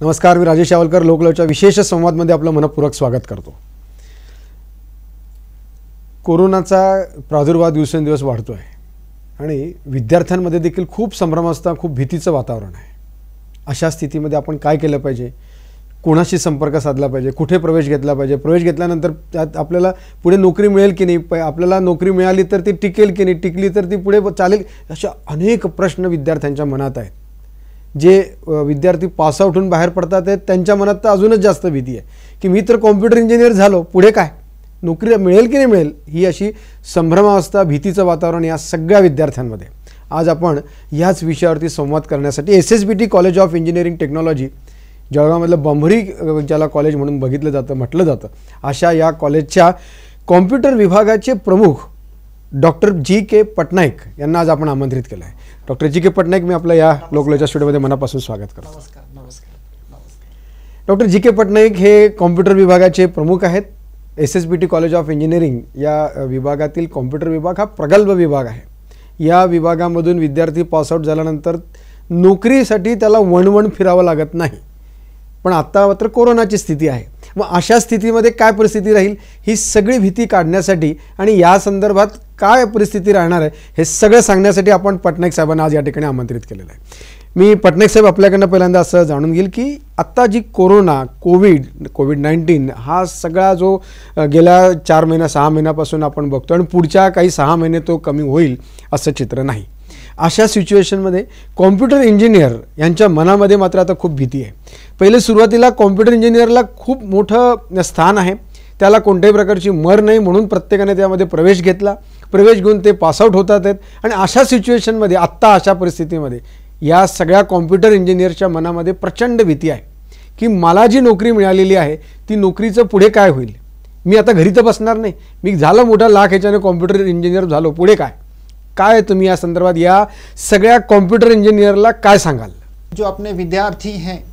नमस्कार, मी राजेश यावलकर लोकलच्या विशेष संवादमध्ये आपलं मनपूर्वक स्वागत करतो। कोरोनाचा प्रादुर्भाव दिवसेंदिवस वाढतो आहे आणि विद्यार्थ्यांमध्ये देखील खूप संभ्रमावस्था, खूप भीतीचं वातावरण आहे। अशा स्थितीमध्ये आपण काय केलं पाहिजे, कोणाशी संपर्क साधला पाहिजे, कुठे प्रवेश घेतला पाहिजे, प्रवेश घेतल्यानंतर त्यात आपल्याला पुढे नोकरी मिळेल की नाही, आपल्याला नोकरी मिळाली तर ती टिकेल की नाही, टिकली तर ती पुढे चालेल, अशा अनेक प्रश्न विद्यार्थ्यांच्या मनात आहेत। जे विद्यार्थी पास आउट होऊन बाहेर पडतात आहेत त्यांच्या मनात तर अजूनच जास्त भीती आहे की मी तर कॉम्प्युटर इंजिनियर झालो, पुढे काय, नोकरी मिळेल की नाही मिळेल, ही अशी संभ्रमावस्था, भीतीचं वातावरण या सगळ्या विद्यार्थ्यांमध्ये। आज आपण याच विषयावरती संवाद करण्यासाठी SSBT college of engineering technology, जळगावमधलं बंभरी ज्याला कॉलेज म्हणून म्हटलं जातं, अशा या कॉलेजच्या कॉम्प्युटर विभागाचे प्रमुख डॉक्टर G.K. पटनायक यांना आज आपण आमंत्रित केलं आहे। Doctor G.K. पटनायक, मी आपल्या या लोकलच्या स्टुडिओमध्ये मनापासून स्वागत करतो। नमस्कार नमस्कार नमस्कार। Doctor G.K. पटनायक हे कॉम्प्युटर विभागाचे प्रमुख आहेत। SSBT कॉलेज ऑफ इंजिनिअरिंग या विभागातील कॉम्प्युटर विभाग हा प्रगल्भ विभाग आहे। या विभागामधून विद्यार्थी पासआउट झाल्यानंतर नोकरीसाठी त्याला वणवण फिरावं लागत नाही, पण आता मात्र कोरोनाची स्थिती आहे। मग अशा स्थितीमध्ये काय परिस्थिती राहील, ही सगळी भीती काढण्यासाठी आणि या संदर्भात काय परिस्थिती राहणार आहे हे सगळं सांगण्यासाठी आपण पटनायक साहेबांना आज या ठिकाणी आमंत्रित केलेलं आहे। मी पटनायक साहेब आपल्याकडनं पहिल्यांदा असं जाणून घेईल की आत्ता जी कोविड-19 हा सगळा जो गेल्या 4 महिना 6 महिन्यापासून आपण बघतो आणि पुढच्या काही 6 महिने तो कमी होईल असं चित्र नाही। अशा सिच्युएशनमध्ये कॉम्प्युटर इंजिनियर यांच्या मनामध्ये मात्र आता खूप भीती आहे। पहिले सुरुवातीला कॉम्प्युटर इंजिनियरला खूप मोठं स्थान आहे, त्याला कोणत्याही प्रकारची मर नाही, म्हणून प्रत्येकाने त्यामध्ये प्रवेश घेतला, प्रवेश घेऊन ते पासआउट होतात आहेत। आणि अशा सिच्युएशनमध्ये आत्ता अशा परिस्थितीमध्ये या सगळ्या कॉम्प्युटर इंजिनियरच्या मनामध्ये प्रचंड भीती आहे की मला जी नोकरी मिळालेली आहे ती नोकरीचं पुढे काय होईल, मी आता घरी तर बसणार नाही, मी झालं मोठा लाख ह्याच्याने कॉम्प्युटर इंजिनियर झालो, पुढे काय काय तुम्ही या संदर्भात या सगळ्या कॉम्प्युटर इंजिनियरला काय सांगाल? जो अपने विद्यार्थी हैं,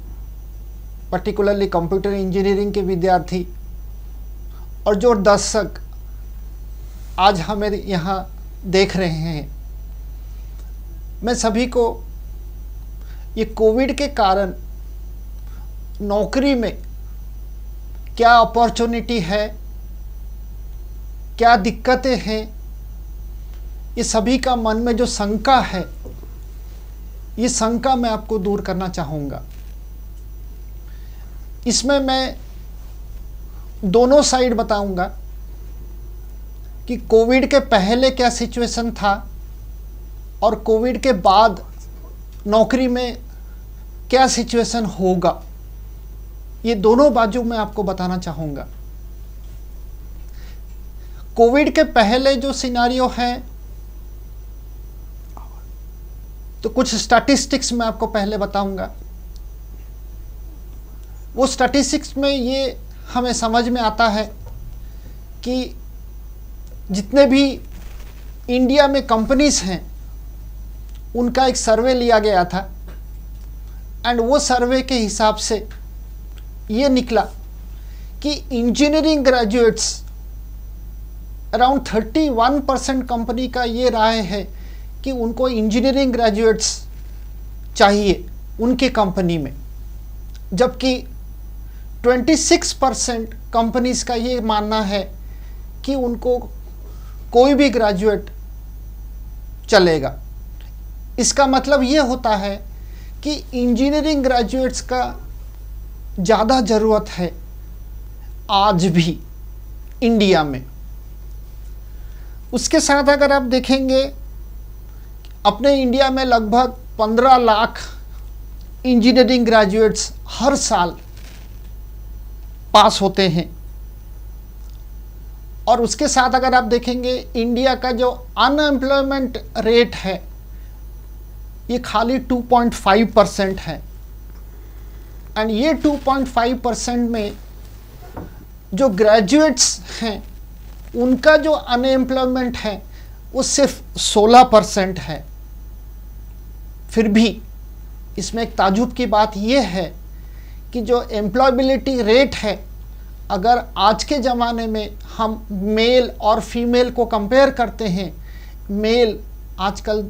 पर्टिकुलरली कंप्यूटर इंजीनियरिंग के विद्यार्थी और जो दर्शक आज हमें यहाँ देख रहे हैं, मैं सभी को ये कोविड के कारण नौकरी में क्या अपॉर्चुनिटी है, क्या दिक्कतें हैं, ये सभी का मन में जो शंका है, ये शंका मैं आपको दूर करना चाहूँगा। इसमें मैं दोनों साइड बताऊंगा कि कोविड के पहले क्या सिचुएशन था और कोविड के बाद नौकरी में क्या सिचुएशन होगा, ये दोनों बाजू मैं आपको बताना चाहूँगा। कोविड के पहले जो सिनारियो है, तो कुछ स्टैटिस्टिक्स मैं आपको पहले बताऊंगा। वो स्टैटिस्टिक्स में ये हमें समझ में आता है कि जितने भी इंडिया में कंपनीज हैं उनका एक सर्वे लिया गया था, एंड वो सर्वे के हिसाब से ये निकला कि इंजीनियरिंग ग्रेजुएट्स अराउंड 31% कंपनी का ये राय है कि उनको इंजीनियरिंग ग्रेजुएट्स चाहिए उनके कंपनी में, जबकि 26% कंपनीज का ये मानना है कि उनको कोई भी ग्रेजुएट चलेगा। इसका मतलब ये होता है कि इंजीनियरिंग ग्रेजुएट्स का ज़्यादा ज़रूरत है आज भी इंडिया में। उसके साथ अगर आप देखेंगे, अपने इंडिया में लगभग 15 लाख इंजीनियरिंग ग्रेजुएट्स हर साल पास होते हैं, और उसके साथ अगर आप देखेंगे इंडिया का जो अनएम्प्लॉयमेंट रेट है ये खाली 2.5% है, एंड ये 2.5% में जो ग्रेजुएट्स हैं उनका जो अनएम्प्लॉयमेंट है वो सिर्फ 16% है। फिर भी इसमें एक ताजुब की बात यह है कि जो एम्प्लॉयबिलिटी रेट है, अगर आज के ज़माने में हम मेल और फीमेल को कंपेयर करते हैं, मेल आजकल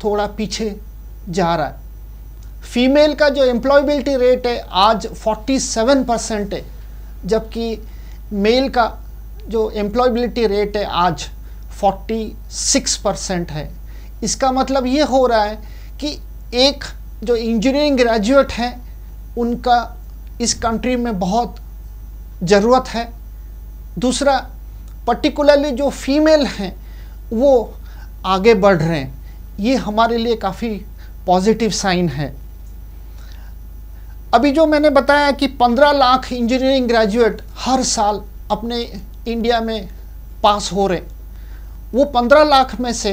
थोड़ा पीछे जा रहा है, फीमेल का जो एम्प्लॉयबिलिटी रेट है आज 47% है, जबकि मेल का जो एम्प्लॉयबिलिटी रेट है आज 46% है। इसका मतलब ये हो रहा है कि एक जो इंजीनियरिंग ग्रेजुएट हैं उनका इस कंट्री में बहुत ज़रूरत है। दूसरा, पर्टिकुलरली जो फीमेल हैं वो आगे बढ़ रहे हैं, ये हमारे लिए काफ़ी पॉजिटिव साइन है। अभी जो मैंने बताया कि 15 लाख इंजीनियरिंग ग्रेजुएट हर साल अपने इंडिया में पास हो रहे, वो 15 लाख में से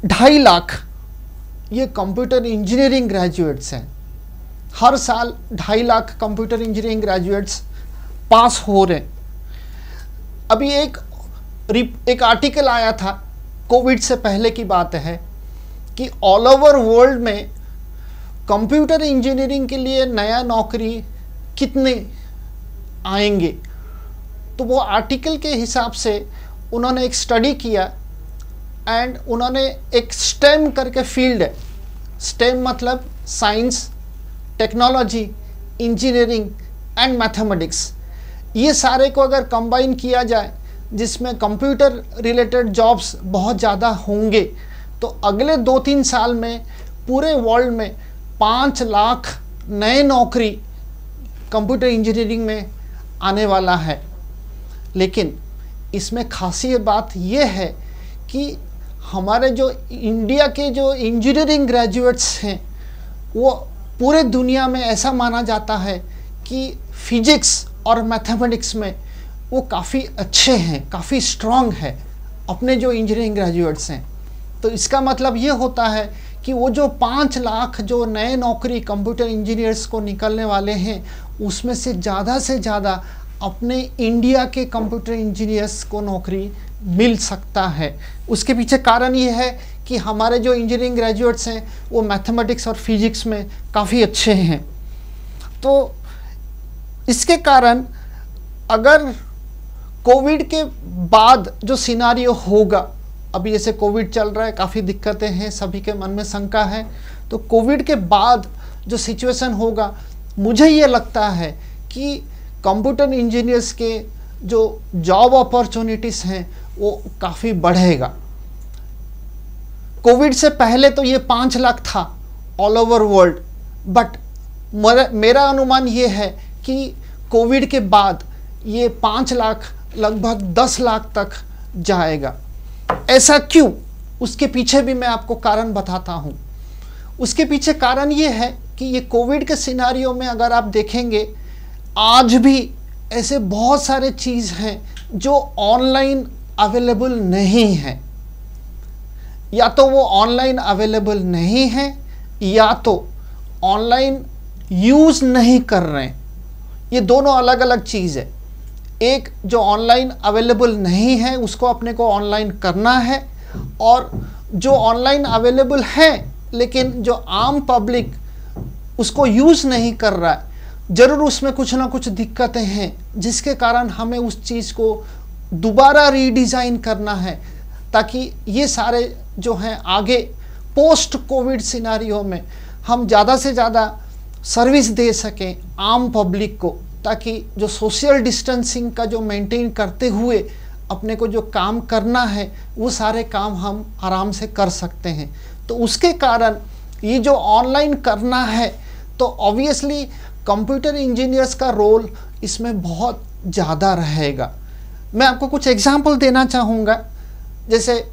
2.5 लाख ये कंप्यूटर इंजीनियरिंग ग्रेजुएट्स हैं। हर साल 2.5 लाख कंप्यूटर इंजीनियरिंग ग्रेजुएट्स पास हो रहे। अभी एक आर्टिकल आया था, कोविड से पहले की बात है, कि ऑल ओवर वर्ल्ड में कंप्यूटर इंजीनियरिंग के लिए नया नौकरी कितने आएंगे। तो वो आर्टिकल के हिसाब से उन्होंने एक स्टडी किया एंड उन्होंने एक स्टेम करके फील्ड है, स्टेम मतलब science, technology, engineering and mathematics, ये सारे को अगर कंबाइन किया जाए जिसमें कंप्यूटर रिलेटेड जॉब्स बहुत ज़्यादा होंगे, तो अगले 2-3 साल में पूरे वर्ल्ड में 5 लाख नए नौकरी कंप्यूटर इंजीनियरिंग में आने वाला है। लेकिन इसमें खासियत बात यह है कि हमारे जो इंडिया के जो इंजीनियरिंग ग्रेजुएट्स हैं वो पूरे दुनिया में ऐसा माना जाता है कि फिजिक्स और मैथमेटिक्स में वो काफ़ी अच्छे हैं, काफ़ी स्ट्रॉन्ग है अपने जो इंजीनियरिंग ग्रेजुएट्स हैं। तो इसका मतलब ये होता है कि वो जो 5 लाख जो नए नौकरी कंप्यूटर इंजीनियर्स को निकलने वाले हैं, उसमें से ज़्यादा अपने इंडिया के कंप्यूटर इंजीनियर्स को नौकरी मिल सकता है। उसके पीछे कारण ये है कि हमारे जो इंजीनियरिंग ग्रेजुएट्स हैं वो मैथमेटिक्स और फिजिक्स में काफ़ी अच्छे हैं। तो इसके कारण अगर कोविड के बाद जो सिनारियो होगा, अभी जैसे कोविड चल रहा है, काफ़ी दिक्कतें हैं, सभी के मन में शंका है, तो कोविड के बाद जो सिचुएशन होगा, मुझे ये लगता है कि कंप्यूटर इंजीनियर्स के जो जॉब अपॉर्चुनिटीज़ हैं वो काफ़ी बढ़ेगा। कोविड से पहले तो ये 5 लाख था ऑल ओवर वर्ल्ड, बट मेरा अनुमान ये है कि कोविड के बाद ये 5 लाख लगभग 10 लाख तक जाएगा। ऐसा क्यों? उसके पीछे भी मैं आपको कारण बताता हूँ। उसके पीछे कारण ये है कि ये कोविड के सिनारियो में अगर आप देखेंगे, आज भी ऐसे बहुत सारे चीज़ हैं जो ऑनलाइन अवेलेबल नहीं है। या तो वो ऑनलाइन अवेलेबल नहीं है या तो ऑनलाइन यूज़ नहीं कर रहे हैं। ये दोनों अलग अलग चीज़ है। एक जो ऑनलाइन अवेलेबल नहीं है उसको अपने को ऑनलाइन करना है, और जो ऑनलाइन अवेलेबल है लेकिन जो आम पब्लिक उसको यूज़ नहीं कर रहा है, ज़रूर उसमें कुछ ना कुछ दिक्कतें हैं जिसके कारण हमें उस चीज़ को दोबारा रीडिज़ाइन करना है, ताकि ये सारे जो हैं आगे पोस्ट कोविड सिनारियो में हम ज़्यादा से ज़्यादा सर्विस दे सकें आम पब्लिक को, ताकि जो सोशल डिस्टेंसिंग का जो मेंटेन करते हुए अपने को जो काम करना है वो सारे काम हम आराम से कर सकते हैं। तो उसके कारण ये जो ऑनलाइन करना है, तो ऑब्वियसली कंप्यूटर इंजीनियर्स का रोल इसमें बहुत ज़्यादा रहेगा। मैं आपको कुछ एग्जांपल देना चाहूँगा, जैसे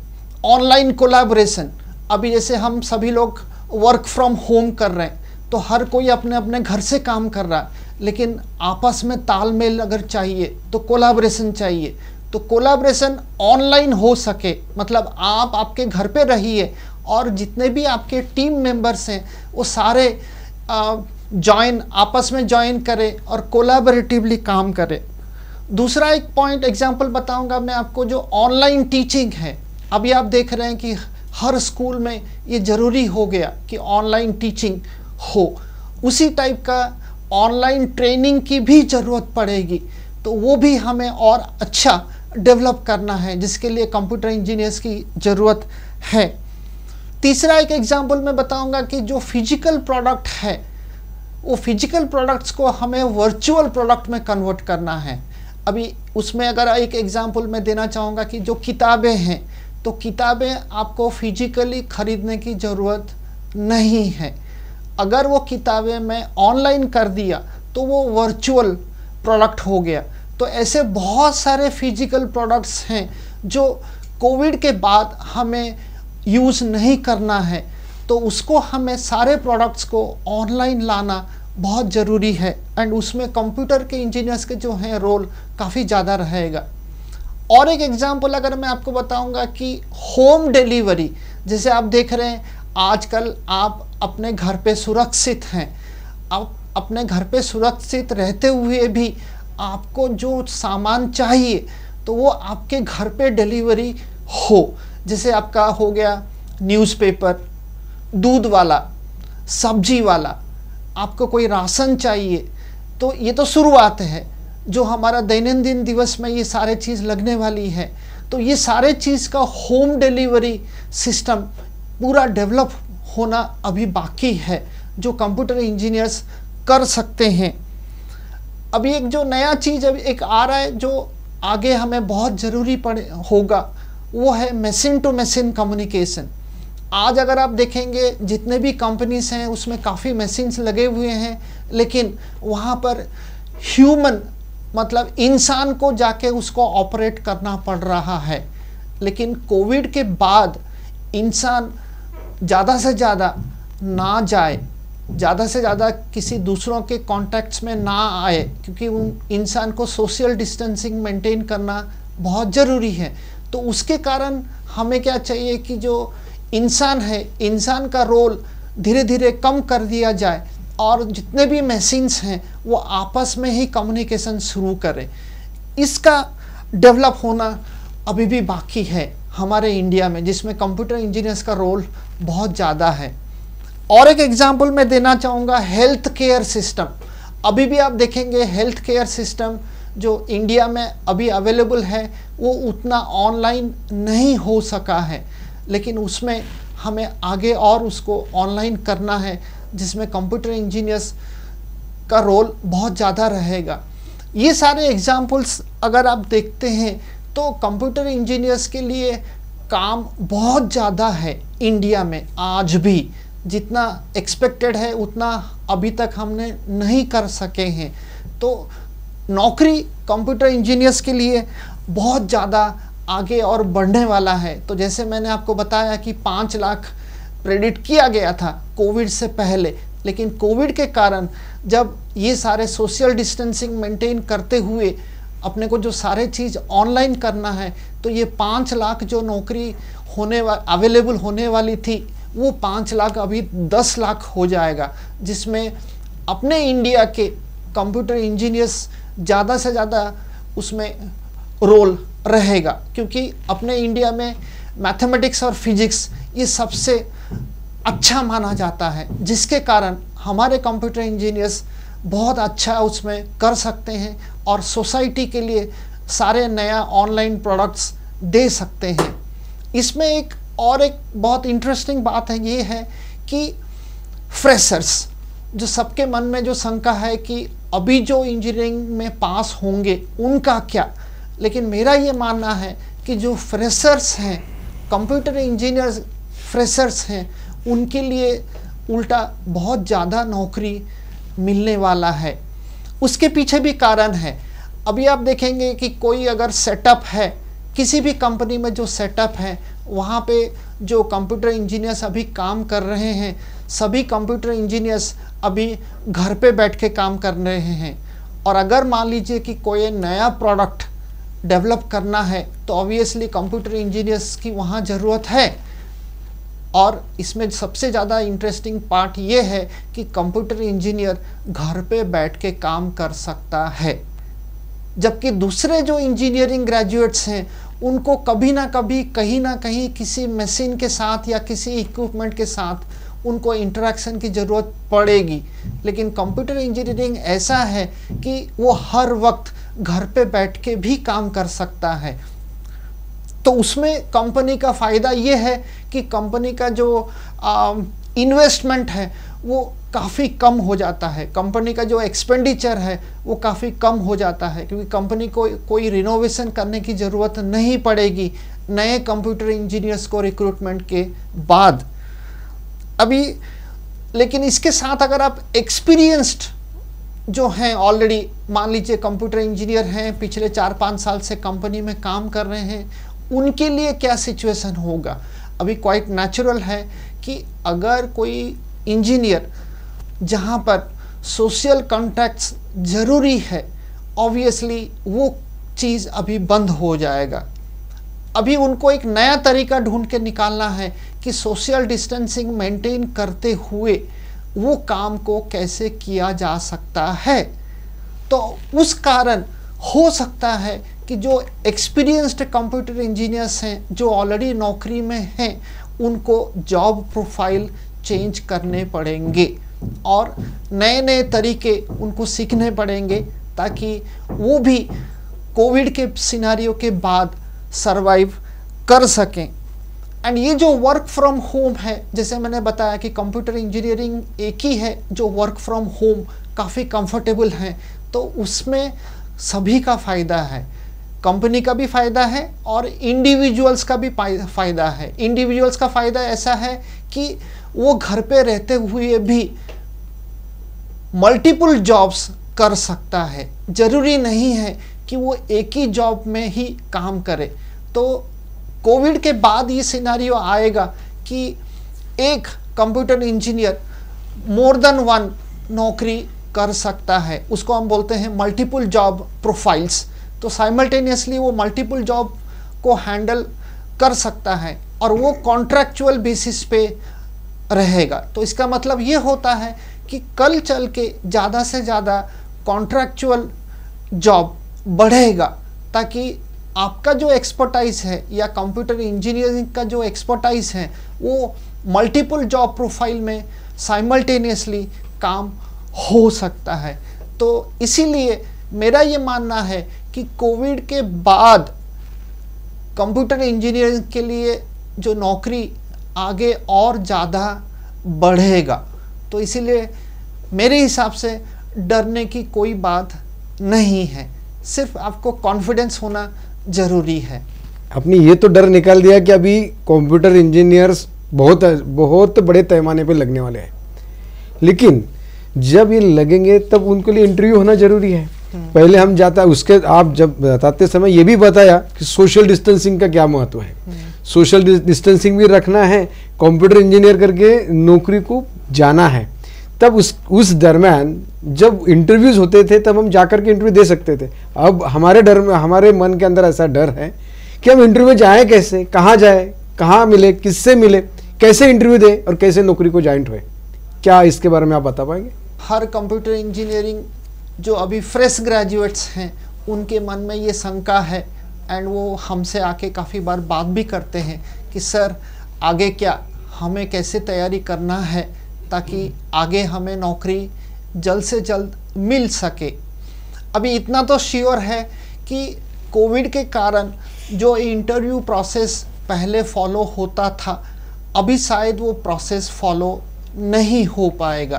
ऑनलाइन कोलैबोरेशन। अभी जैसे हम सभी लोग वर्क फ्रॉम होम कर रहे हैं, तो हर कोई अपने अपने घर से काम कर रहा है, लेकिन आपस में तालमेल अगर चाहिए तो कोलैबोरेशन चाहिए। तो कोलैबोरेशन ऑनलाइन हो सके, मतलब आप आपके घर पे रहिए और जितने भी आपके टीम मेंबर्स हैं वो सारे आपस में ज्वाइन करें और कोलैबोरेटिवली काम करें। दूसरा एक पॉइंट एग्जांपल बताऊंगा मैं आपको, जो ऑनलाइन टीचिंग है। अभी आप देख रहे हैं कि हर स्कूल में ये ज़रूरी हो गया कि ऑनलाइन टीचिंग हो। उसी टाइप का ऑनलाइन ट्रेनिंग की भी ज़रूरत पड़ेगी, तो वो भी हमें और अच्छा डेवलप करना है, जिसके लिए कंप्यूटर इंजीनियर्स की ज़रूरत है। तीसरा एक एग्जाम्पल मैं बताऊंगा कि जो फिजिकल प्रोडक्ट है, वो फिजिकल प्रोडक्ट्स को हमें वर्चुअल प्रोडक्ट में कन्वर्ट करना है। अभी उसमें अगर एक एग्जांपल मैं देना चाहूँगा कि जो किताबें हैं, तो किताबें आपको फिजिकली खरीदने की ज़रूरत नहीं है। अगर वो किताबें मैं ऑनलाइन कर दिया तो वो वर्चुअल प्रोडक्ट हो गया। तो ऐसे बहुत सारे फिजिकल प्रोडक्ट्स हैं जो कोविड के बाद हमें यूज़ नहीं करना है, तो उसको हमें सारे प्रोडक्ट्स को ऑनलाइन लाना बहुत ज़रूरी है। एंड उसमें कंप्यूटर के इंजीनियर्स के जो हैं रोल काफ़ी ज़्यादा रहेगा। और एक एग्जांपल अगर मैं आपको बताऊंगा कि होम डिलीवरी, जैसे आप देख रहे हैं आजकल आप अपने घर पे सुरक्षित हैं, आप अपने घर पे सुरक्षित रहते हुए भी आपको जो सामान चाहिए तो वो आपके घर पे डिलीवरी हो। जैसे आपका हो गया न्यूज़पेपर, दूध वाला, सब्जी वाला, आपको कोई राशन चाहिए, तो ये तो शुरुआत है। जो हमारा दैनंदिन दिवस में ये सारे चीज़ लगने वाली है, तो ये सारे चीज़ का होम डिलीवरी सिस्टम पूरा डेवलप होना अभी बाकी है, जो कंप्यूटर इंजीनियर्स कर सकते हैं। अभी एक जो नया चीज़ अभी एक आ रहा है जो आगे हमें बहुत ज़रूरी होगा, वो है मशीन टू मशीन कम्युनिकेशन। आज अगर आप देखेंगे जितने भी कंपनीज हैं उसमें काफ़ी मशीन्स लगे हुए हैं, लेकिन वहाँ पर ह्यूमन मतलब इंसान को जाके उसको ऑपरेट करना पड़ रहा है। लेकिन कोविड के बाद इंसान ज़्यादा से ज़्यादा ना जाए, ज़्यादा से ज़्यादा किसी दूसरों के कॉन्टैक्ट्स में ना आए, क्योंकि उन इंसान को सोशल डिस्टेंसिंग मेंटेन करना बहुत ज़रूरी है। तो उसके कारण हमें क्या चाहिए कि जो इंसान है, इंसान का रोल धीरे धीरे कम कर दिया जाए और जितने भी मशीन्स हैं वो आपस में ही कम्युनिकेशन शुरू करें। इसका डेवलप होना अभी भी बाकी है हमारे इंडिया में, जिसमें कंप्यूटर इंजीनियर्स का रोल बहुत ज़्यादा है। और एक एग्जांपल मैं देना चाहूँगा हेल्थ केयर सिस्टम। अभी भी आप देखेंगे हेल्थ केयर सिस्टम जो इंडिया में अभी अवेलेबल है वो उतना ऑनलाइन नहीं हो सका है, लेकिन उसमें हमें आगे और उसको ऑनलाइन करना है, जिसमें कंप्यूटर इंजीनियर्स का रोल बहुत ज़्यादा रहेगा। ये सारे एग्जांपल्स अगर आप देखते हैं तो कंप्यूटर इंजीनियर्स के लिए काम बहुत ज़्यादा है इंडिया में। आज भी जितना एक्सपेक्टेड है उतना अभी तक हमने नहीं कर सके हैं। तो नौकरी कंप्यूटर इंजीनियर्स के लिए बहुत ज़्यादा आगे और बढ़ने वाला है। तो जैसे मैंने आपको बताया कि 5 लाख प्रेडिक्ट किया गया था कोविड से पहले, लेकिन कोविड के कारण जब ये सारे सोशल डिस्टेंसिंग मेंटेन करते हुए अपने को जो सारे चीज़ ऑनलाइन करना है, तो ये 5 लाख जो नौकरी अवेलेबल होने वाली थी वो 5 लाख अभी 10 लाख हो जाएगा, जिसमें अपने इंडिया के कंप्यूटर इंजीनियर्स ज़्यादा से ज़्यादा उसमें रोल रहेगा, क्योंकि अपने इंडिया में मैथमेटिक्स और फिजिक्स ये सबसे अच्छा माना जाता है, जिसके कारण हमारे कंप्यूटर इंजीनियर्स बहुत अच्छा उसमें कर सकते हैं और सोसाइटी के लिए सारे नया ऑनलाइन प्रोडक्ट्स दे सकते हैं। इसमें एक बहुत इंटरेस्टिंग बात है, ये है कि फ्रेशर्स, जो सबके मन में जो शंका है कि अभी जो इंजीनियरिंग में पास होंगे उनका क्या, लेकिन मेरा ये मानना है कि जो फ्रेशर्स हैं, कंप्यूटर इंजीनियर्स फ्रेशर्स हैं, उनके लिए उल्टा बहुत ज़्यादा नौकरी मिलने वाला है। उसके पीछे भी कारण है। अभी आप देखेंगे कि कोई अगर सेटअप है, किसी भी कंपनी में जो सेटअप है, वहाँ पे जो कंप्यूटर इंजीनियर्स अभी काम कर रहे हैं, सभी कंप्यूटर इंजीनियर्स अभी घर पे बैठ के काम कर रहे हैं। और अगर मान लीजिए कि कोई नया प्रोडक्ट डेवलप करना है तो ऑब्वियसली कंप्यूटर इंजीनियर्स की वहाँ ज़रूरत है। और इसमें सबसे ज़्यादा इंटरेस्टिंग पार्ट ये है कि कंप्यूटर इंजीनियर घर पे बैठ के काम कर सकता है, जबकि दूसरे जो इंजीनियरिंग ग्रेजुएट्स हैं उनको कभी ना कभी कहीं ना कहीं किसी मशीन के साथ या किसी इक्विपमेंट के साथ उनको इंटरेक्शन की ज़रूरत पड़ेगी। लेकिन कंप्यूटर इंजीनियरिंग ऐसा है कि वो हर वक्त घर पे बैठ के भी काम कर सकता है। तो उसमें कंपनी का फ़ायदा ये है कि कंपनी का जो इन्वेस्टमेंट है वो काफ़ी कम हो जाता है, कंपनी का जो एक्सपेंडिचर है वो काफ़ी कम हो जाता है, क्योंकि कंपनी को कोई रिनोवेशन करने की ज़रूरत नहीं पड़ेगी नए कंप्यूटर इंजीनियर्स को रिक्रूटमेंट के बाद। अभी लेकिन इसके साथ अगर आप एक्सपीरियंस्ड जो हैं, ऑलरेडी मान लीजिए कंप्यूटर इंजीनियर हैं, पिछले 4-5 साल से कंपनी में काम कर रहे हैं, उनके लिए क्या सिचुएशन होगा? अभी क्वाइट नेचुरल है कि अगर कोई इंजीनियर जहाँ पर सोशल कॉन्टैक्ट्स ज़रूरी है, ऑब्वियसली वो चीज़ अभी बंद हो जाएगा। अभी उनको एक नया तरीका ढूंढ के निकालना है कि सोशल डिस्टेंसिंग मेंटेन करते हुए वो काम को कैसे किया जा सकता है। तो उस कारण हो सकता है कि जो एक्सपीरियंस्ड कंप्यूटर इंजीनियर्स हैं, जो ऑलरेडी नौकरी में हैं, उनको जॉब प्रोफाइल चेंज करने पड़ेंगे और नए नए तरीके उनको सीखने पड़ेंगे, ताकि वो भी कोविड के सिनेरियो के बाद सरवाइव कर सकें। एंड ये जो वर्क फ्रॉम होम है, जैसे मैंने बताया कि कंप्यूटर इंजीनियरिंग एक ही है जो वर्क फ्रॉम होम काफ़ी कंफर्टेबल है, तो उसमें सभी का फ़ायदा है, कंपनी का भी फ़ायदा है और इंडिविजुअल्स का भी फ़ायदा है। इंडिविजुअल्स का फ़ायदा ऐसा है कि वो घर पे रहते हुए भी मल्टीपल जॉब्स कर सकता है, ज़रूरी नहीं है कि वो एक ही जॉब में ही काम करे। तो कोविड के बाद ये सिनेरियो आएगा कि एक computer engineer more than one नौकरी कर सकता है, उसको हम बोलते हैं मल्टीपल जॉब प्रोफाइल्स। तो साइमल्टेनियसली वो मल्टीपल जॉब को हैंडल कर सकता है और वो कॉन्ट्रैक्चुअल बेसिस पे रहेगा। तो इसका मतलब ये होता है कि कल चल के ज़्यादा से ज़्यादा कॉन्ट्रैक्चुअल जॉब बढ़ेगा, ताकि आपका जो एक्सपर्टाइज है या कंप्यूटर इंजीनियरिंग का जो एक्सपर्टाइज है वो मल्टीपल जॉब प्रोफाइल में साइमल्टेनियसली काम हो सकता है। तो इसीलिए मेरा ये मानना है कि कोविड के बाद कंप्यूटर इंजीनियरिंग के लिए जो नौकरी आगे और ज़्यादा बढ़ेगा। तो इसीलिए मेरे हिसाब से डरने की कोई बात नहीं है, सिर्फ आपको कॉन्फिडेंस होना ज़रूरी है। आपने ये तो डर निकाल दिया कि अभी कंप्यूटर इंजीनियर्स बहुत बहुत बड़े पैमाने पे लगने वाले हैं, लेकिन जब ये लगेंगे तब उनके लिए इंटरव्यू होना जरूरी है। पहले हम जाता, उसके आप जब बताते समय ये भी बताया कि सोशल डिस्टेंसिंग का क्या महत्व है। सोशल डिस्टेंसिंग भी रखना है, कंप्यूटर इंजीनियर करके नौकरी को जाना है। तब उस दरम्यान जब इंटरव्यूज होते थे तब हम जाकर के इंटरव्यू दे सकते थे। अब हमारे मन के अंदर ऐसा डर है कि हम इंटरव्यू में जाएं कैसे, कहाँ जाए, कहाँ मिले, किससे मिले, कैसे इंटरव्यू दें और कैसे नौकरी को ज्वाइंट हुए। क्या इसके बारे में आप बता पाएंगे? हर कंप्यूटर इंजीनियरिंग जो अभी फ्रेश ग्रेजुएट्स हैं उनके मन में ये शंका है, एंड वो हमसे आके काफ़ी बार बात भी करते हैं कि सर आगे क्या, हमें कैसे तैयारी करना है ताकि आगे हमें नौकरी जल्द से जल्द मिल सके। अभी इतना तो श्योर है कि कोविड के कारण जो इंटरव्यू प्रोसेस पहले फॉलो होता था, अभी शायद वो प्रोसेस फॉलो नहीं हो पाएगा।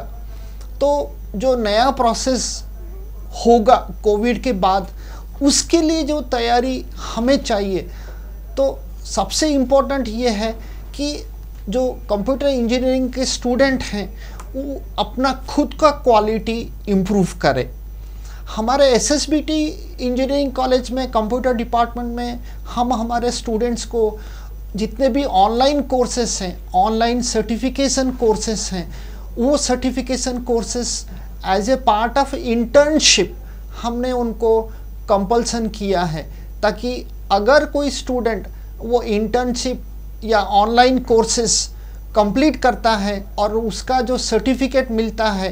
तो जो नया प्रोसेस होगा कोविड के बाद, उसके लिए जो तैयारी हमें चाहिए, तो सबसे इम्पोर्टेंट ये है कि जो कंप्यूटर इंजीनियरिंग के स्टूडेंट हैं वो अपना खुद का क्वालिटी इम्प्रूव करें। हमारे SSBT इंजीनियरिंग कॉलेज में कंप्यूटर डिपार्टमेंट में हम हमारे स्टूडेंट्स को जितने भी ऑनलाइन कोर्सेस हैं, ऑनलाइन सर्टिफिकेशन कोर्सेस हैं, वो certification courses as a part of internship हमने उनको कंपल्सन किया है, ताकि अगर कोई स्टूडेंट वो इंटर्नशिप या ऑनलाइन कोर्सेस कंप्लीट करता है और उसका जो सर्टिफिकेट मिलता है,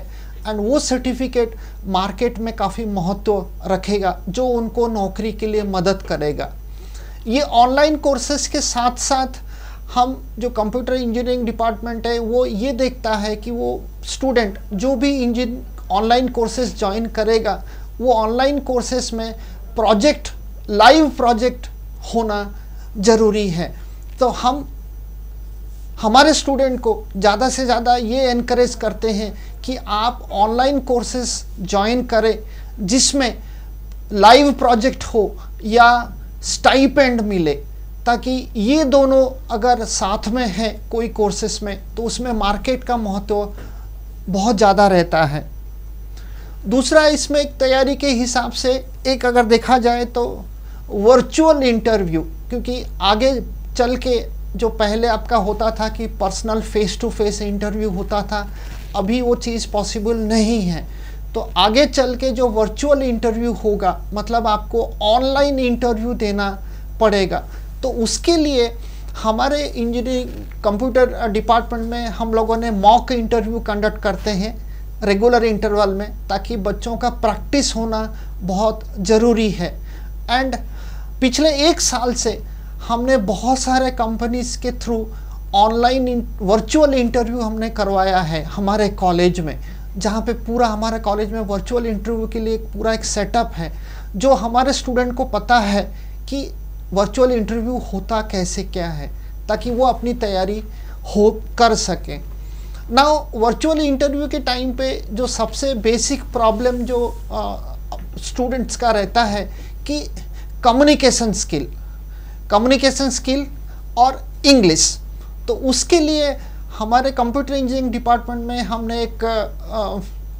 एंड वो सर्टिफिकेट मार्केट में काफ़ी महत्व रखेगा, जो उनको नौकरी के लिए मदद करेगा। ये ऑनलाइन कोर्सेस के साथ साथ हम जो कंप्यूटर इंजीनियरिंग डिपार्टमेंट है वो ये देखता है कि वो स्टूडेंट जो भी ऑनलाइन कोर्सेस ज्वाइन करेगा, वो ऑनलाइन कोर्सेस में प्रोजेक्ट, लाइव प्रोजेक्ट होना ज़रूरी है। तो हम हमारे स्टूडेंट को ज़्यादा से ज़्यादा ये एनकरेज करते हैं कि आप ऑनलाइन कोर्सेज ज्वाइन करें जिसमें लाइव प्रोजेक्ट हो या स्टाइपेंड मिले, ताकि ये दोनों अगर साथ में है कोई कोर्सेस में तो उसमें मार्केट का महत्व बहुत ज़्यादा रहता है। दूसरा, इसमें एक तैयारी के हिसाब से एक अगर देखा जाए तो वर्चुअल इंटरव्यू, क्योंकि आगे चल के जो पहले आपका होता था कि personal face to face interview होता था, अभी वो चीज़ पॉसिबल नहीं है। तो आगे चल के जो वर्चुअल इंटरव्यू होगा, मतलब आपको ऑनलाइन इंटरव्यू देना पड़ेगा। तो उसके लिए हमारे इंजीनियरिंग कंप्यूटर डिपार्टमेंट में हम लोगों ने मॉक इंटरव्यू कंडक्ट करते हैं रेगुलर इंटरवल में, ताकि बच्चों का प्रैक्टिस होना बहुत ज़रूरी है। एंड पिछले 1 साल से हमने बहुत सारे कंपनीज के थ्रू ऑनलाइन वर्चुअल इंटरव्यू हमने करवाया है हमारे कॉलेज में, जहाँ पे पूरा हमारे कॉलेज में वर्चुअल इंटरव्यू के लिए पूरा एक सेटअप है, जो हमारे स्टूडेंट को पता है कि वर्चुअल इंटरव्यू होता कैसे क्या है, ताकि वो अपनी तैयारी कर सकें। नाउ वर्चुअल इंटरव्यू के टाइम पे जो सबसे बेसिक प्रॉब्लम जो स्टूडेंट्स का रहता है कि कम्युनिकेशन स्किल और इंग्लिश। तो उसके लिए हमारे कंप्यूटर इंजीनियरिंग डिपार्टमेंट में हमने एक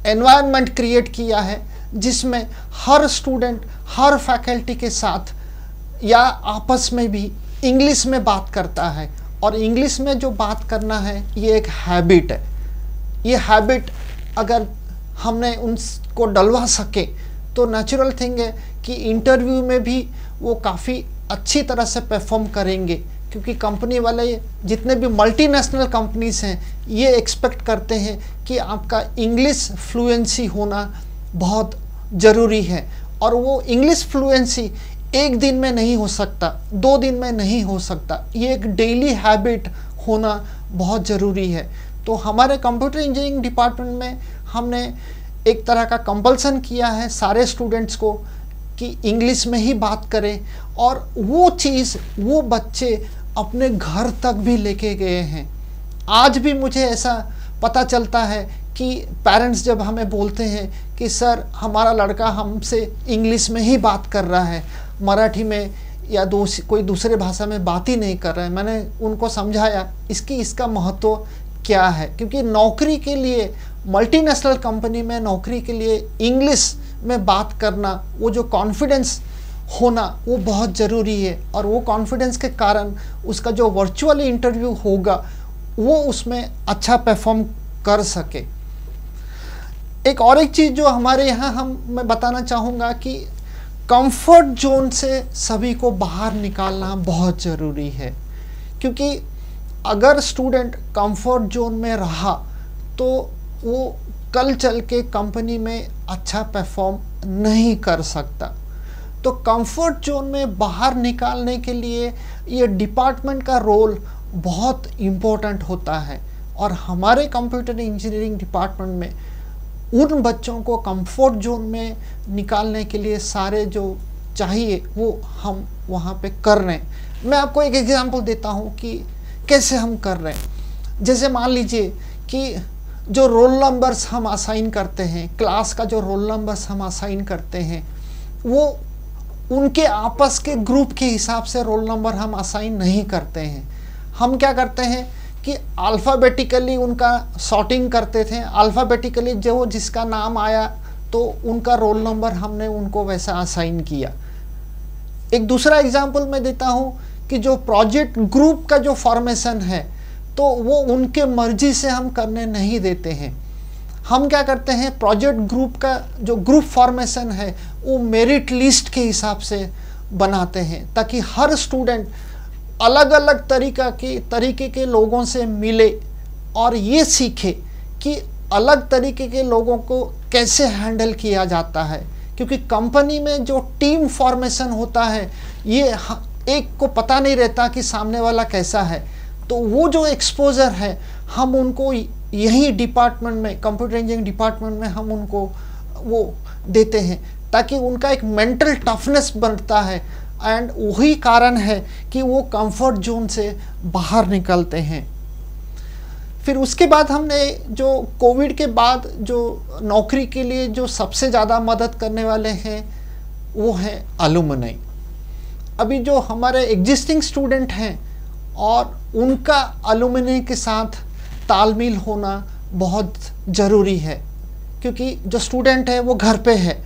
एनवायरनमेंट क्रिएट किया है, जिसमें हर स्टूडेंट हर फैकल्टी के साथ या आपस में भी इंग्लिश में बात करता है। और इंग्लिश में जो बात करना है ये एक हैबिट है। ये हैबिट अगर हमने उनको डलवा सके तो नेचुरल थिंग है कि इंटरव्यू में भी वो काफ़ी अच्छी तरह से परफॉर्म करेंगे, क्योंकि कंपनी वाले जितने भी मल्टीनेशनल कंपनीज हैं ये एक्सपेक्ट करते हैं कि आपका इंग्लिश फ्लुएंसी होना बहुत ज़रूरी है। और वो इंग्लिश फ्लुएंसी 1 दिन में नहीं हो सकता, 2 दिन में नहीं हो सकता, ये एक डेली हैबिट होना बहुत ज़रूरी है। तो हमारे कंप्यूटर इंजीनियरिंग डिपार्टमेंट में हमने एक तरह का कंपल्सन किया है सारे स्टूडेंट्स को कि इंग्लिश में ही बात करें, और वो चीज़ वो बच्चे अपने घर तक भी लेके गए हैं। आज भी मुझे ऐसा पता चलता है कि पेरेंट्स जब हमें बोलते हैं कि सर हमारा लड़का हमसे इंग्लिश में ही बात कर रहा है, मराठी में या कोई दूसरे भाषा में बात ही नहीं कर रहा है, मैंने उनको समझाया इसका महत्व क्या है। क्योंकि नौकरी के लिए मल्टीनेशनल कंपनी में नौकरी के लिए इंग्लिश में बात करना, वो जो कॉन्फिडेंस होना वो बहुत ज़रूरी है। और वो कॉन्फिडेंस के कारण उसका जो वर्चुअल इंटरव्यू होगा वो उसमें अच्छा परफॉर्म कर सके। एक और एक चीज़ जो हमारे यहाँ मैं बताना चाहूँगा कि कंफर्ट जोन से सभी को बाहर निकालना बहुत ज़रूरी है। क्योंकि अगर स्टूडेंट कंफर्ट जोन में रहा तो वो कल चल के कंपनी में अच्छा परफॉर्म नहीं कर सकता। तो कंफर्ट जोन में बाहर निकालने के लिए ये डिपार्टमेंट का रोल बहुत इम्पोर्टेंट होता है। और हमारे कंप्यूटर इंजीनियरिंग डिपार्टमेंट में उन बच्चों को कंफर्ट जोन में निकालने के लिए सारे जो चाहिए वो हम वहाँ पे कर रहे हैं। मैं आपको एक एग्जांपल देता हूँ कि कैसे हम कर रहे हैं। जैसे मान लीजिए कि जो रोल नंबर्स हम असाइन करते हैं, क्लास का जो रोल नंबर्स हम असाइन करते हैं, वो उनके आपस के ग्रुप के हिसाब से रोल नंबर हम असाइन नहीं करते हैं। हम क्या करते हैं कि अल्फ़ाबेटिकली उनका सॉर्टिंग करते थे। अल्फ़ाबेटिकली जो जिसका नाम आया तो उनका रोल नंबर हमने उनको वैसा असाइन किया। एक दूसरा एग्जांपल मैं देता हूँ कि जो प्रोजेक्ट ग्रुप का जो फॉर्मेशन है तो वो उनके मर्जी से हम करने नहीं देते हैं। हम क्या करते हैं, प्रोजेक्ट ग्रुप का जो ग्रुप फॉर्मेशन है वो मेरिट लिस्ट के हिसाब से बनाते हैं, ताकि हर स्टूडेंट अलग अलग तरीके के लोगों से मिले और ये सीखे कि अलग तरीके के लोगों को कैसे हैंडल किया जाता है। क्योंकि कंपनी में जो टीम फॉर्मेशन होता है ये एक को पता नहीं रहता कि सामने वाला कैसा है। तो वो जो एक्सपोजर है हम उनको यही डिपार्टमेंट में, कंप्यूटर इंजीनियरिंग डिपार्टमेंट में हम उनको वो देते हैं, ताकि उनका एक मेंटल टफनेस बनता है एंड वही कारण है कि वो कंफर्ट जोन से बाहर निकलते हैं। फिर उसके बाद हमने जो कोविड के बाद जो नौकरी के लिए जो सबसे ज़्यादा मदद करने वाले हैं वो है अलुमनी। अभी जो हमारे एग्जिस्टिंग स्टूडेंट हैं और उनका अलुमनी के साथ तालमेल होना बहुत ज़रूरी है, क्योंकि जो स्टूडेंट है वो घर पे है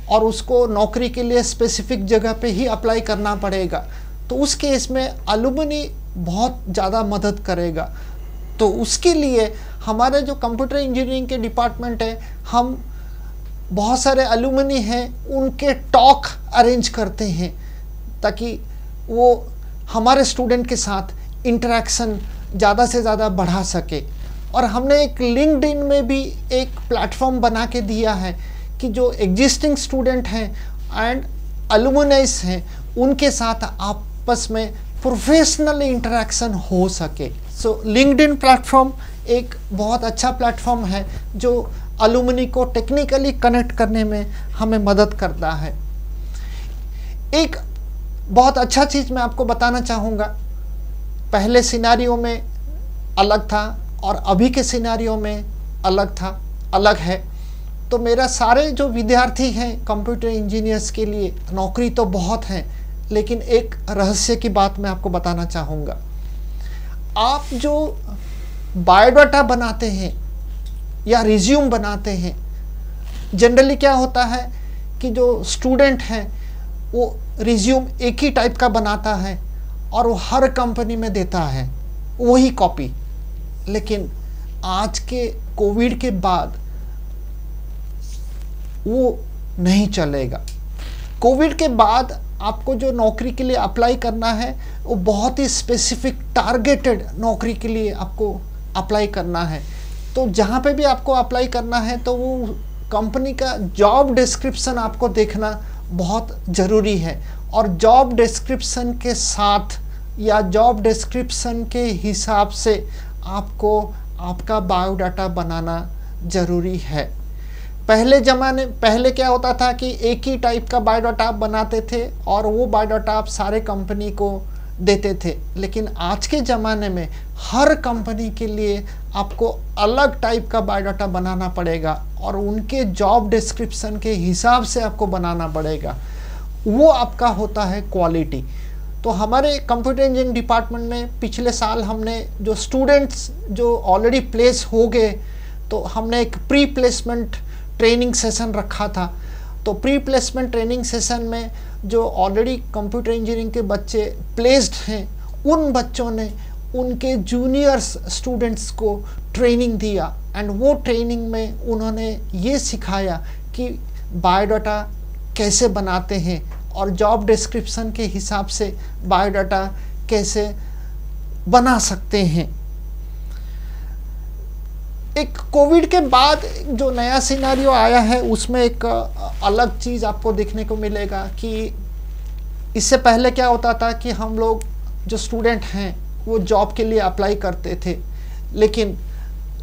और उसको नौकरी के लिए स्पेसिफिक जगह पे ही अप्लाई करना पड़ेगा, तो उस केस में अलुमनी बहुत ज़्यादा मदद करेगा। तो उसके लिए हमारे जो कंप्यूटर इंजीनियरिंग के डिपार्टमेंट है, हम बहुत सारे अलुमनी हैं उनके टॉक अरेंज करते हैं ताकि वो हमारे स्टूडेंट के साथ इंटरेक्शन ज़्यादा से ज़्यादा बढ़ा सके। और हमने एक लिंक्डइन में भी एक प्लेटफॉर्म बना के दिया है कि जो एग्जिस्टिंग स्टूडेंट हैं एंड अलुमनीज हैं उनके साथ आपस में प्रोफेशनल इंटरेक्शन हो सके। सो लिंक्डइन प्लेटफॉर्म एक बहुत अच्छा प्लेटफॉर्म है जो अलुमनी को टेक्निकली कनेक्ट करने में हमें मदद करता है। एक बहुत अच्छा चीज़ मैं आपको बताना चाहूँगा, पहले सिनारियो में अलग था और अभी के सिनारियो में अलग है। तो मेरा सारे जो विद्यार्थी हैं कंप्यूटर इंजीनियर्स के लिए नौकरी तो बहुत हैं, लेकिन एक रहस्य की बात मैं आपको बताना चाहूँगा। आप जो बायोडाटा बनाते हैं या रिज्यूम बनाते हैं, जनरली क्या होता है कि जो स्टूडेंट हैं वो रिज्यूम एक ही टाइप का बनाता है और वो हर कंपनी में देता है वही कॉपी। लेकिन आज के कोविड के बाद वो नहीं चलेगा। कोविड के बाद आपको जो नौकरी के लिए अप्लाई करना है वो बहुत ही स्पेसिफिक टारगेटेड नौकरी के लिए आपको अप्लाई करना है। तो जहाँ पे भी आपको अप्लाई करना है तो वो कंपनी का जॉब डिस्क्रिप्शन आपको देखना बहुत ज़रूरी है, और जॉब डिस्क्रिप्शन के साथ या जॉब डिस्क्रिप्शन के हिसाब से आपको आपका बायोडाटा बनाना ज़रूरी है। पहले क्या होता था कि एक ही टाइप का बायोडाटा आप बनाते थे और वो बायोडाटा आप सारे कंपनी को देते थे, लेकिन आज के ज़माने में हर कंपनी के लिए आपको अलग टाइप का बायोडाटा बनाना पड़ेगा और उनके जॉब डिस्क्रिप्शन के हिसाब से आपको बनाना पड़ेगा। वो आपका होता है क्वालिटी। तो हमारे कंप्यूटर इंजीनियरिंग डिपार्टमेंट में पिछले साल हमने जो स्टूडेंट्स जो ऑलरेडी प्लेस हो गए, तो हमने एक प्री प्लेसमेंट ट्रेनिंग सेशन रखा था। तो प्री प्लेसमेंट ट्रेनिंग सेशन में जो ऑलरेडी कंप्यूटर इंजीनियरिंग के बच्चे प्लेस्ड हैं, उन बच्चों ने उनके जूनियर्स स्टूडेंट्स को ट्रेनिंग दिया एंड वो ट्रेनिंग में उन्होंने ये सिखाया कि बायोडाटा कैसे बनाते हैं और जॉब डिस्क्रिप्शन के हिसाब से बायोडाटा कैसे बना सकते हैं। एक कोविड के बाद जो नया सिनेरियो आया है उसमें एक अलग चीज़ आपको देखने को मिलेगा कि इससे पहले क्या होता था कि हम लोग जो स्टूडेंट हैं वो जॉब के लिए अप्लाई करते थे, लेकिन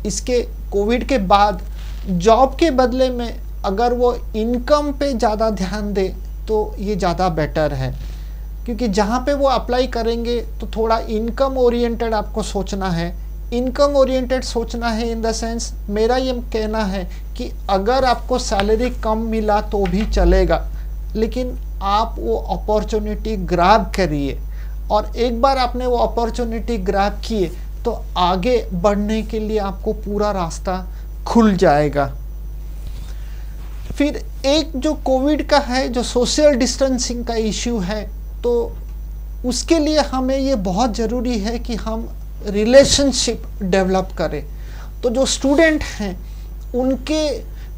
इसके कोविड के बाद जॉब के बदले में अगर वो इनकम पे ज़्यादा ध्यान दे तो ये ज़्यादा बेटर है, क्योंकि जहाँ पे वो अप्लाई करेंगे तो थोड़ा इनकम ओरिएंटेड आपको सोचना है। इनकम ओरिएंटेड सोचना है इन द सेंस, मेरा ये कहना है कि अगर आपको सैलरी कम मिला तो भी चलेगा, लेकिन आप वो अपॉर्चुनिटी ग्रैब करिए, और एक बार आपने वो अपॉर्चुनिटी ग्रैब किए तो आगे बढ़ने के लिए आपको पूरा रास्ता खुल जाएगा। फिर एक जो कोविड का है, जो सोशल डिस्टेंसिंग का इश्यू है, तो उसके लिए हमें ये बहुत ज़रूरी है कि हम रिलेशनशिप डेवलप करें। तो जो स्टूडेंट हैं उनके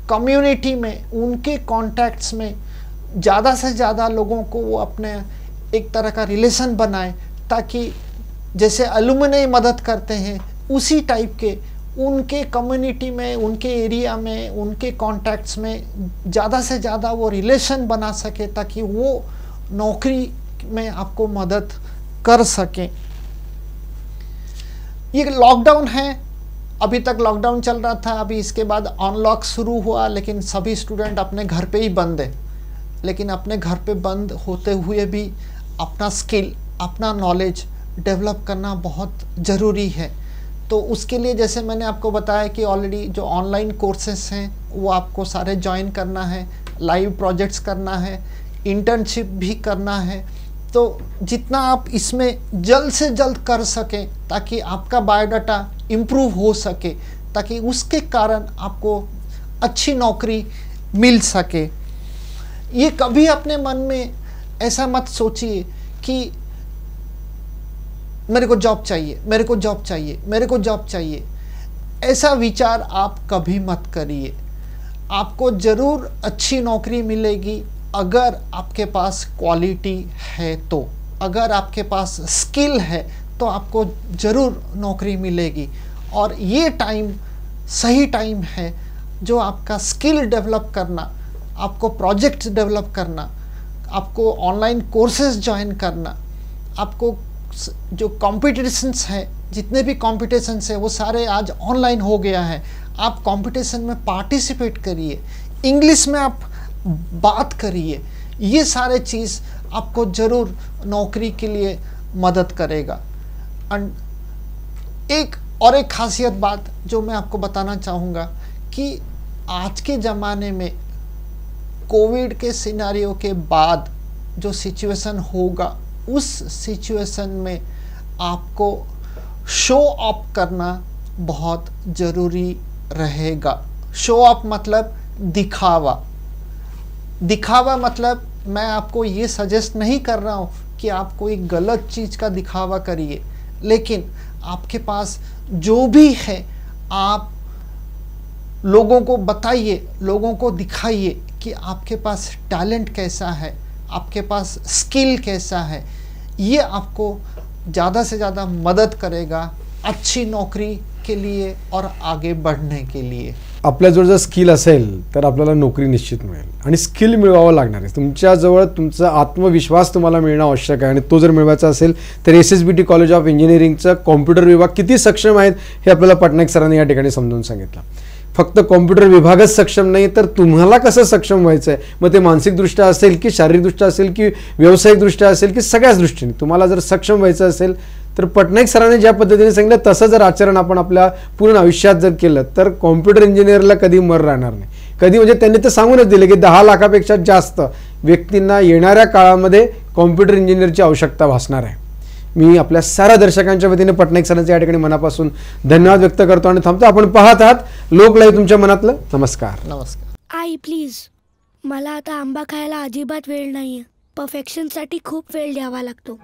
कम्युनिटी में, उनके कॉन्टैक्ट्स में ज़्यादा से ज़्यादा लोगों को वो अपने एक तरह का रिलेशन बनाए, ताकि जैसे अलुमनी मदद करते हैं उसी टाइप के उनके कम्युनिटी में, उनके एरिया में, उनके कॉन्टैक्ट्स में ज़्यादा से ज़्यादा वो रिलेशन बना सके, ताकि वो नौकरी में आपको मदद कर सकें। ये लॉकडाउन है, अभी तक लॉकडाउन चल रहा था, अभी इसके बाद अनलॉक शुरू हुआ, लेकिन सभी स्टूडेंट अपने घर पे ही बंद है। लेकिन अपने घर पे बंद होते हुए भी अपना स्किल, अपना नॉलेज डेवलप करना बहुत ज़रूरी है। तो उसके लिए जैसे मैंने आपको बताया कि ऑलरेडी जो ऑनलाइन कोर्सेस हैं वो आपको सारे ज्वाइन करना है, लाइव प्रोजेक्ट्स करना है, इंटर्नशिप भी करना है। तो जितना आप इसमें जल्द से जल्द कर सकें ताकि आपका बायोडाटा इम्प्रूव हो सके, ताकि उसके कारण आपको अच्छी नौकरी मिल सके। ये कभी अपने मन में ऐसा मत सोचिए कि मेरे को जॉब चाहिए, मेरे को जॉब चाहिए, मेरे को जॉब चाहिए। ऐसा विचार आप कभी मत करिए। आपको ज़रूर अच्छी नौकरी मिलेगी अगर आपके पास क्वालिटी है तो, अगर आपके पास स्किल है तो आपको ज़रूर नौकरी मिलेगी। और ये टाइम सही टाइम है जो आपका स्किल डेवलप करना, आपको प्रोजेक्ट डेवलप करना, आपको ऑनलाइन कोर्सेज ज्वाइन करना, आपको जो कॉम्पिटिशन्स हैं, जितने भी कॉम्पिटिशन्स हैं वो सारे आज ऑनलाइन हो गया है। आप कंपटीशन में पार्टिसिपेट करिए, इंग्लिश में आप बात करिए। ये सारे चीज़ आपको ज़रूर नौकरी के लिए मदद करेगा। एंड एक खासियत बात जो मैं आपको बताना चाहूँगा कि आज के ज़माने में कोविड के सिनेरियो के बाद जो सिचुएशन होगा, उस सिचुएशन में आपको शो अप करना बहुत ज़रूरी रहेगा। शो अप मतलब दिखावा। दिखावा मतलब मैं आपको ये सजेस्ट नहीं कर रहा हूँ कि आप कोई गलत चीज़ का दिखावा करिए, लेकिन आपके पास जो भी है आप लोगों को बताइए, लोगों को दिखाइए कि आपके पास टैलेंट कैसा है, आपके पास स्किल कैसा है। ये आपको ज़्यादा से ज़्यादा मदद करेगा अच्छी नोकरी के लिए और आगे बढ़ने के लिए। आपल्याजवळ जर स्किल असेल तर आपल्याला नोकरी निश्चित मिळेल आणि स्किल मिळवावं लागणार आहे। तुमच्याजवळ तुमचा आत्मविश्वास तुम्हाला मिळणं आवश्यक आहे आणि तो जर मिळवायचा असेल तर SSBT कॉलेज ऑफ इंजिनिअरिंगचा कॉम्प्युटर विभाग किती सक्षम आहेत हे आपल्याला पटनायक सरांनी या ठिकाणी समजून सांगितलं। फक्त कॉम्प्युटर विभागच सक्षम नाही तर तुम्हाला कसं सक्षम व्हायचं आहे, मग ते मानसिकदृष्ट्या असेल की शारीरिकदृष्ट्या असेल की व्यावसायिकदृष्ट्या असेल की सगळ्याच दृष्टीने तुम्हाला जर सक्षम व्हायचं असेल तर पटनायक सरांनी ज्या पद्धतीने सांगितलं तसं जर आचरण आपण आपल्या पूर्ण आयुष्यात जर केलं तर कॉम्प्युटर इंजिनिअरला कधी मर राहणार नाही। कधी म्हणजे त्यांनी तर सांगूनच दिले की 10 लाखापेक्षा जास्त व्यक्तींना येणाऱ्या काळामध्ये कॉम्प्युटर इंजिनिअरची आवश्यकता भासणार आहे। मी आपल्या साऱ्या दर्शकांच्या वतीने पटनायक सरांचे या ठिकाणी मनापासून धन्यवाद व्यक्त करतो आणि थांबतो। आपण पाहत आहात लोकलाईव्ह तुमच्या मनातलं। नमस्कार। नमस्कार। आई प्लीज, मला आता आंबा खायला अजिबात वेळ नाहीये। परफेक्शनसाठी खूप वेळ द्यावा लागतो।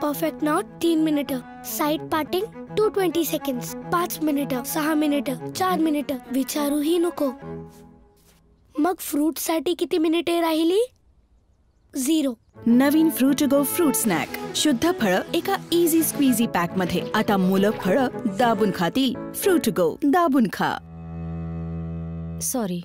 परफेक्ट नॉट 3 मिनिटं, साइड पार्टिंग 220 सेकंड्स, 5 मिनिटं, 6 मिनिटं, 4 मिनिटं, विचारूही नको। मग फ्रूट साठी किती मिनिटे राहिली? 0। नवीन फ्रुटगो फ्रूट स्नॅक, शुद्ध फळं एका इझी स्क्वीझी पॅक मध्ये। आता मुलं फळं दाबून खातील। फ्रुटगो, दाबून खा। सॉरी।